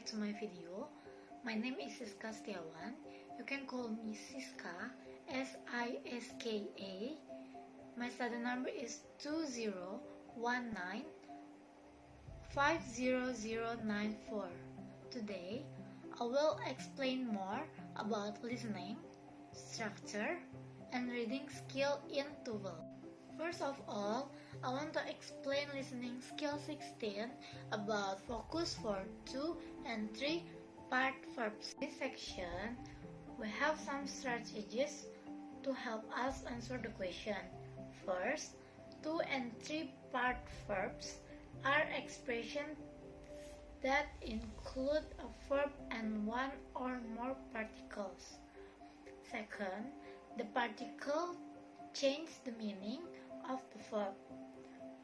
back to my video. My name is Siska Setiawan. You can call me Siska, S-I-S-K-A. My study number is 2019-50094. Today, I will explain more about listening, structure, and reading skill in TOEFL. First of all, I want to explain listening skill 16 about focus for 2 and 3 part verbs. In this section, we have some strategies to help us answer the question. First, 2 and 3 part verbs are expressions that include a verb and one or more particles. Second, the particle changes the meaning of the verb.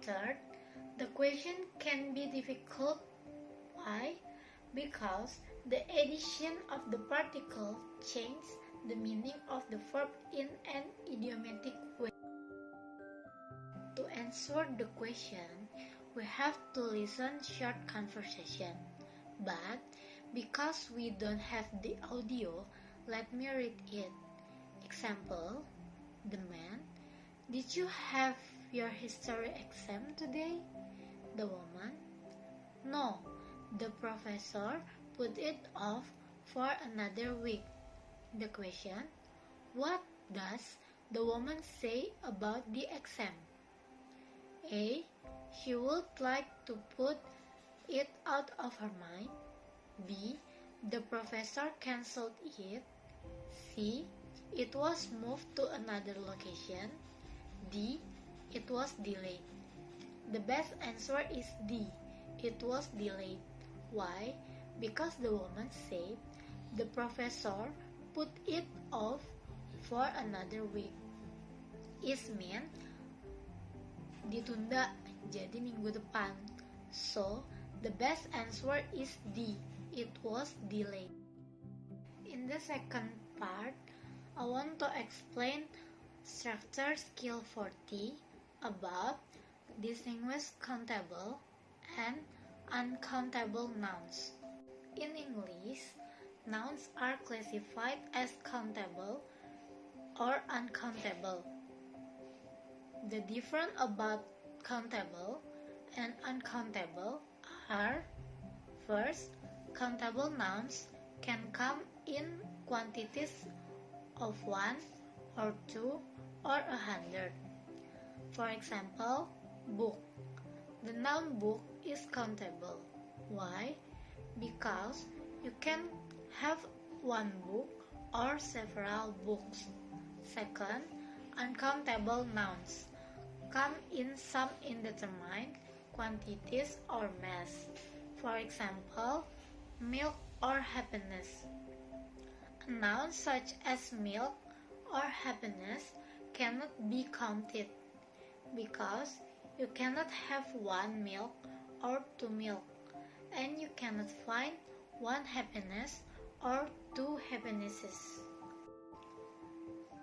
Third, the question can be difficult. Why? Because the addition of the particle changes the meaning of the verb in an idiomatic way. To answer the question, we have to listen short conversation. But because we don't have the audio, let me read it. Example, the man, did you have your history exam today? The woman, no, the professor put it off for another week. The question, what does the woman say about the exam? A. She would like to put it out of her mind. B. The professor cancelled it. C. It was moved to another location. D. It was delayed. The best answer is D. It was delayed. Why? Because the woman said the professor put it off for another week. Is mean ditunda, jadi minggu depan. So, the best answer is D. It was delayed. In the second part, I want to explain structure skill 40 about distinguish countable and uncountable nouns. In English, nouns are classified as countable or uncountable. The difference about countable and uncountable are: first, countable nouns can come in quantities of 1 or 2 or 100. For example, book. The noun book is countable. Why? Because you can have one book or several books. Second, uncountable nouns come in some indeterminate quantities or mass. For example, milk or happiness. A noun such as milk or happiness cannot be counted because you cannot have one milk or two milk, and you cannot find one happiness or two happinesses.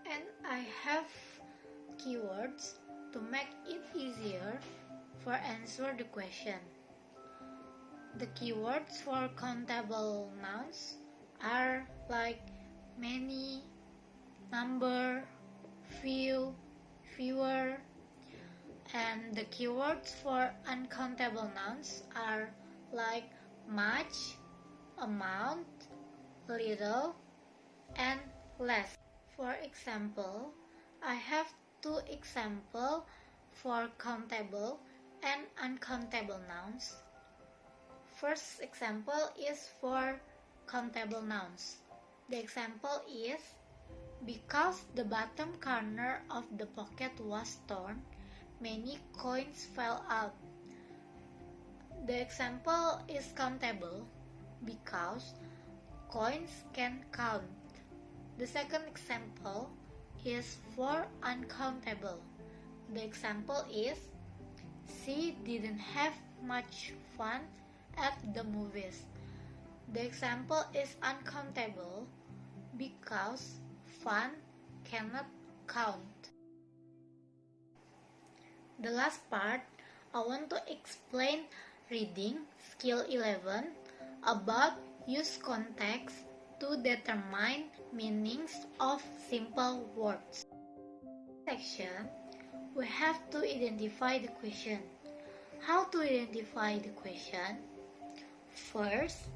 And I have keywords to make it easier for answer the question. The keywords for countable nouns are like many, number, few, fewer, and the keywords for uncountable nouns are like much, amount, little, and less. For example, I have two examples for countable and uncountable nouns. First example is for countable nouns. The example is, because the bottom corner of the pocket was torn, many coins fell out. The example is countable because coins can count. The second example is for uncountable. The example is, she didn't have much fun at the movies. The example is uncountable because fun cannot count. The last part, I want to explain reading skill 11 about use context to determine meanings of simple words. In this section, we have to identify the question. How to identify the question? First,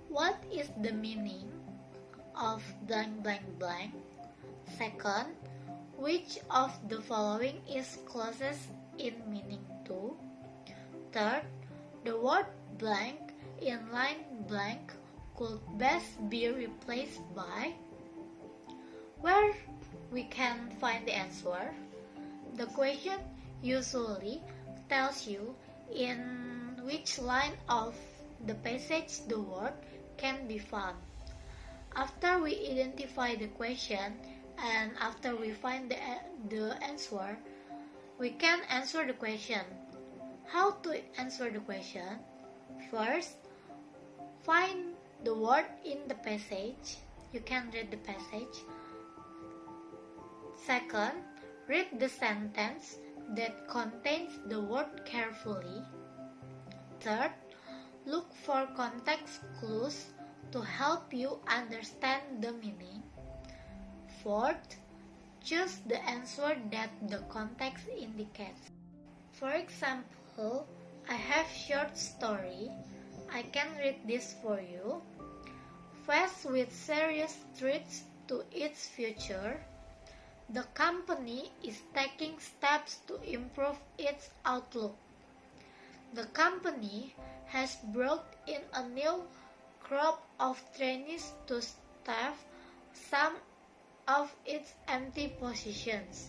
what is the meaning of blank blank blank? Second, which of the following is closest in meaning to? Third, the word blank in line blank could best be replaced by? Where we can find the answer? The question usually tells you in which line of the passage the word can be found. After we identify the question and after we find the answer, we can answer the question. How to answer the question? First, find the word in the passage. You can read the passage. Second, read the sentence that contains the word carefully. Third, look for context clues to help you understand the meaning. Fourth, choose the answer that the context indicates. For example, I have short story. I can read this for you. Faced with serious threats to its future, the company is taking steps to improve its outlook. The company has brought in a new crop of trainees to staff some of its empty positions.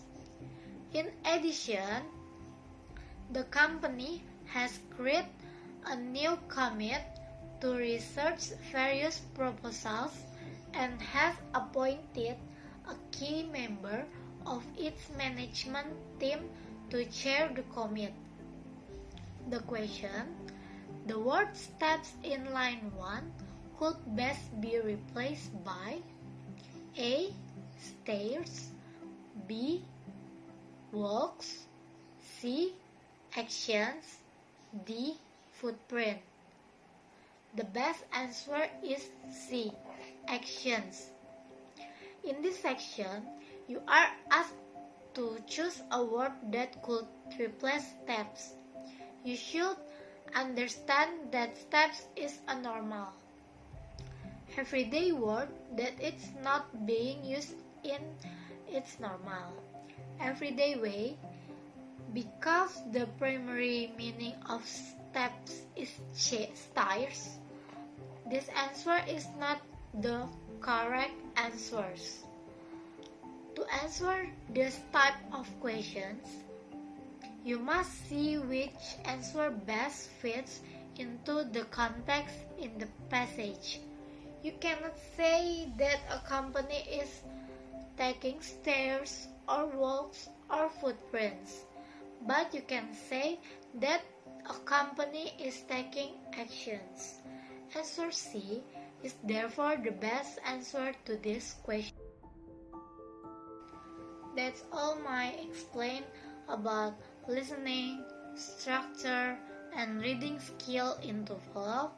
In addition, the company has created a new committee to research various proposals and has appointed a key member of its management team to chair the committee. The question, the word steps in line 1 could best be replaced by A. Stairs, B. Walks, C. Actions, D. Footprint. The best answer is C. Actions. In this section, you are asked to choose a word that could replace steps. You should understand that steps is a normal, everyday word that it's not being used in its normal, everyday way, because the primary meaning of steps is stairs. This answer is not the correct answers. To answer this type of questions, you must see which answer best fits into the context in the passage. You cannot say that a company is taking stairs or walks or footprints, but you can say that a company is taking actions. Answer C is therefore the best answer to this question. That's all my explain about listening, structure, and reading skill in TOEFL.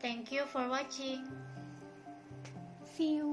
Thank you for watching. See you.